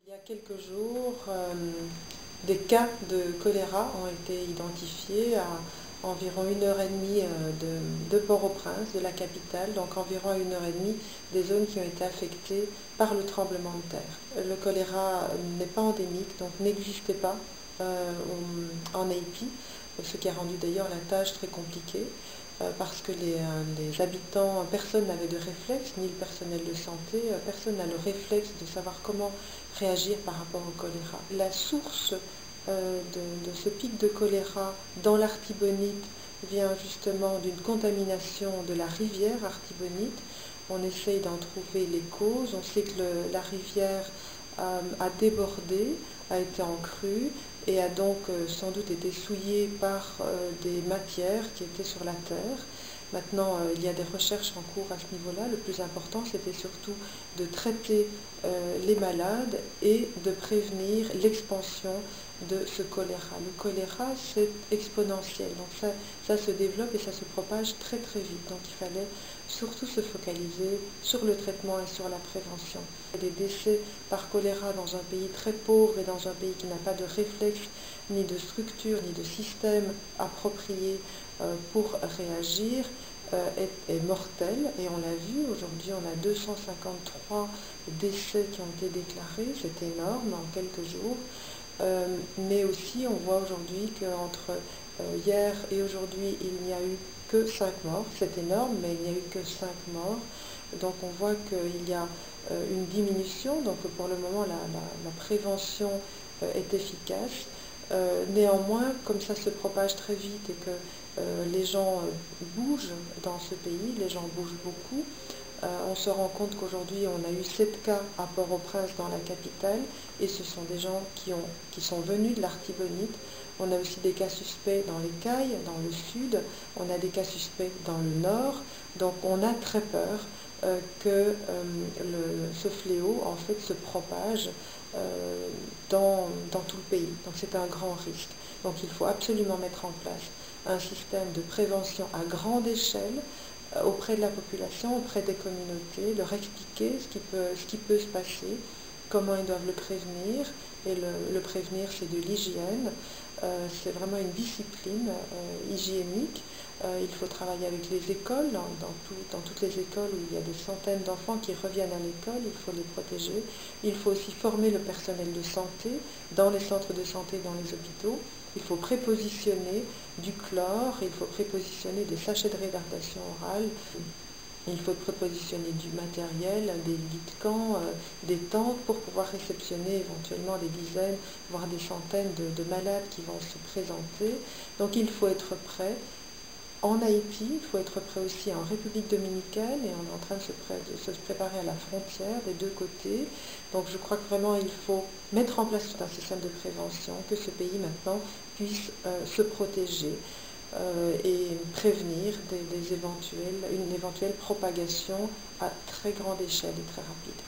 Il y a quelques jours, des cas de choléra ont été identifiés à environ 1 heure et demie de Port-au-Prince, de la capitale, donc environ à 1 heure et demie des zones qui ont été affectées par le tremblement de terre. Le choléra n'est pas endémique, donc n'existait pas en Haïti, ce qui a rendu d'ailleurs la tâche très compliquée parce que les habitants, personne n'avait de réflexe, ni le personnel de santé, personne n'a le réflexe de savoir comment réagir par rapport au choléra. La source de ce pic de choléra dans l'Artibonite vient justement d'une contamination de la rivière Artibonite. On essaye d'en trouver les causes. On sait que la rivière a débordé, a été en crue et a donc sans doute été souillée par des matières qui étaient sur la terre. Maintenant, il y a des recherches en cours à ce niveau-là. Le plus important, c'était surtout de traiter les malades et de prévenir l'expansion de ce choléra. Le choléra, c'est exponentiel, donc ça se développe et ça se propage très très vite. Donc il fallait surtout se focaliser sur le traitement et sur la prévention. Des décès par choléra dans un pays très pauvre et dans un pays qui n'a pas de réflexe, ni de structure, ni de système approprié pour réagir, est mortel. Et on l'a vu, aujourd'hui on a 253 décès qui ont été déclarés, c'est énorme en quelques jours. Mais aussi on voit aujourd'hui qu'entre hier et aujourd'hui il n'y a eu que 5 morts, c'est énorme, mais il n'y a eu que 5 morts. Donc on voit qu'il y a une diminution, donc pour le moment la prévention est efficace. Néanmoins, comme ça se propage très vite et que les gens bougent dans ce pays, les gens bougent beaucoup, on se rend compte qu'aujourd'hui on a eu 7 cas à Port-au-Prince dans la capitale et ce sont des gens qui sont venus de l'Artibonite. On a aussi des cas suspects dans les Cayes, dans le sud, on a des cas suspects dans le nord, donc on a très peur que ce fléau en fait se propage dans tout le pays. Donc c'est un grand risque. Donc il faut absolument mettre en place un système de prévention à grande échelle auprès de la population, auprès des communautés, leur expliquer ce qui peut se passer, comment ils doivent le prévenir. Et le prévenir, c'est de l'hygiène, c'est vraiment une discipline hygiénique. Il faut travailler avec les écoles, dans toutes les écoles où il y a des centaines d'enfants qui reviennent à l'école, il faut les protéger. Il faut aussi former le personnel de santé dans les centres de santé, dans les hôpitaux. Il faut prépositionner du chlore, il faut prépositionner des sachets de réhydratation orale, il faut prépositionner du matériel, des lits de camp, des tentes pour pouvoir réceptionner éventuellement des dizaines, voire des centaines de malades qui vont se présenter. Donc il faut être prêt. En Haïti, il faut être prêt aussi en République dominicaine et on est en train de se préparer à la frontière des deux côtés. Donc je crois que vraiment il faut mettre en place tout un système de prévention, que ce pays maintenant puisse se protéger et prévenir une éventuelle propagation à très grande échelle et très rapide.